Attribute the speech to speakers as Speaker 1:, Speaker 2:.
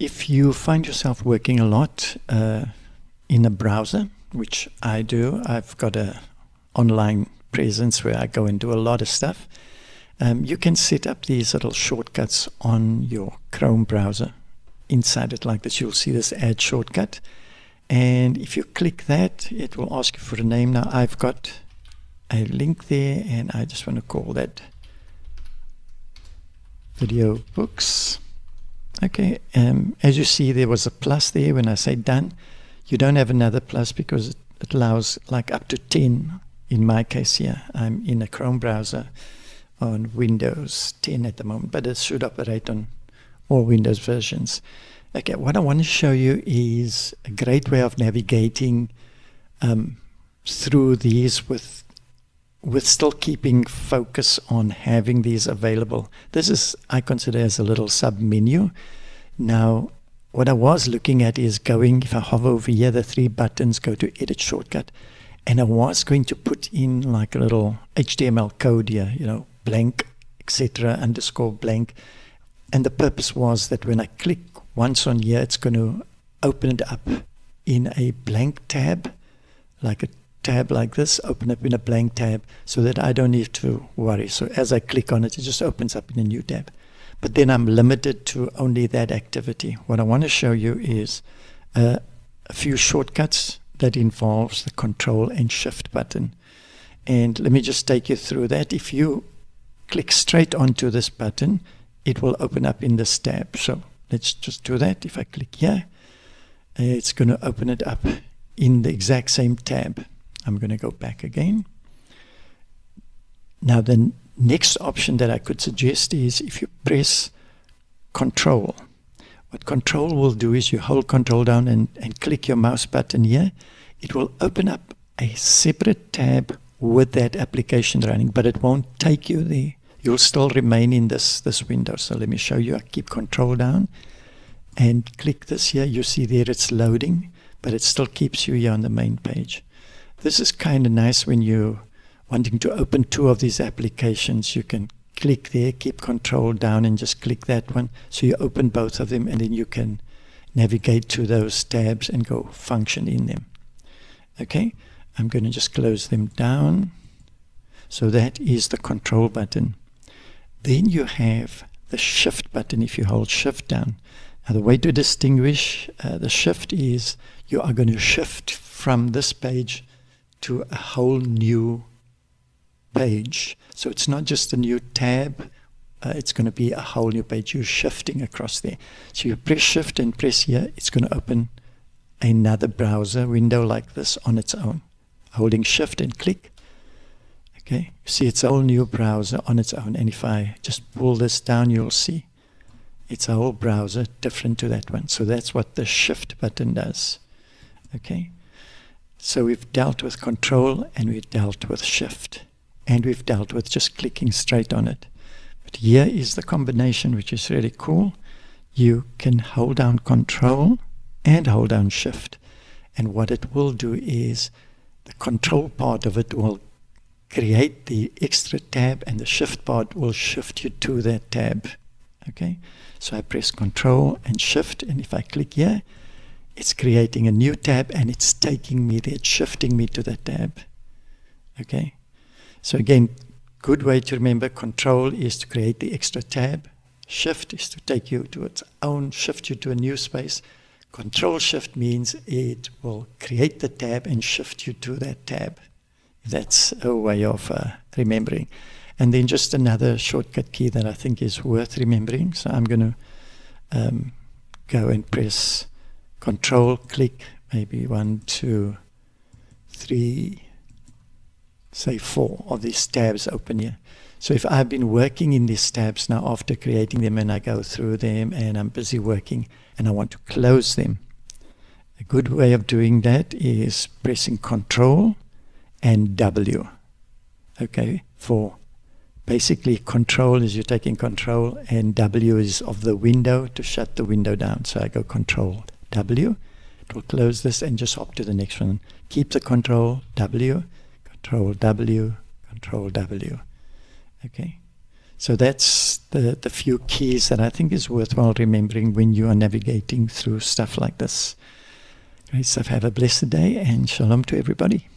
Speaker 1: If you find yourself working a lot in a browser, which I do, I've got an online presence where I go and do a lot of stuff. You can set up these little shortcuts on your Chrome browser. Inside it like this, you'll see this add shortcut. And if you click that, it will ask you for a name. Now I've got a link there, and I just want to call that Video Books. Okay, as you see, there was a plus there. When I say done, you don't have another plus because it allows like up to 10. In my case here, I'm in a Chrome browser on Windows 10 at the moment, but it should operate on all Windows versions. Okay, what I want to show you is a great way of navigating through these with still keeping focus on having these available. This is, I consider, as a little sub-menu. Now, what I was looking at is going, if I hover over here, the three buttons, go to Edit Shortcut, and I was going to put in like a little HTML code here, you know, blank, etc., _blank. And the purpose was that when I click once on here, it's going to open it up in a blank tab, like a tab like this, open up in a blank tab, so that I don't need to worry. So as I click on it, it just opens up in a new tab. But then I'm limited to only that activity. What I want to show you is a few shortcuts that involves the Control and Shift button. And let me just take you through that. If you click straight onto this button, it will open up in this tab. So let's just do that. If I click here, it's going to open it up in the exact same tab. I'm going to go back again. Now the next option that I could suggest is if you press Control. What Control will do is you hold Control down and click your mouse button here. It will open up a separate tab with that application running, but it won't take you there. You'll still remain in this window. So let me show you. I keep Control down and click this here. You see there it's loading, but it still keeps you here on the main page. This is kind of nice when you're wanting to open two of these applications. You can click there, keep Control down, and just click that one. So you open both of them, and then you can navigate to those tabs and go function in them. Okay, I'm going to just close them down. So that is the Control button. Then you have the Shift button if you hold Shift down. Now the way to distinguish the Shift is you are going to shift from this page to a whole new page. So it's not just a new tab, it's going to be a whole new page. You're shifting across there. So you press Shift and press here, it's going to open another browser window like this on its own. Holding Shift and click. Okay, you see it's a whole new browser on its own. And if I just pull this down, you'll see it's a whole browser different to that one. So that's what the Shift button does. Okay, so we've dealt with Control and we've dealt with Shift. And we've dealt with just clicking straight on it. But here is the combination, which is really cool. You can hold down Control and hold down Shift. And what it will do is the Control part of it will create the extra tab, and the Shift part will shift you to that tab. Okay, so I press Control and Shift, and if I click here, it's creating a new tab and it's taking me there, it's shifting me to that tab. Okay, so again, good way to remember: Control is to create the extra tab, Shift is to take you to its own, shift you to a new space. Control Shift means it will create the tab and shift you to that tab. That's a way of remembering. And then just another shortcut key that I think is worth remembering. So I'm going to go and press Control, click, maybe 1, 2, 3, say 4 of these tabs open here. So if I've been working in these tabs now after creating them, and I go through them and I'm busy working and I want to close them, a good way of doing that is pressing Control and W. Okay, for basically Control is you're taking control, and W is of the window to shut the window down. So I go Control W, it will close this and just hop to the next one. Keep the Control W, Control W, Control W. Okay, So that's the few keys that I think is worthwhile remembering when you are navigating through stuff like this. Great stuff. Have a blessed day, and shalom to everybody.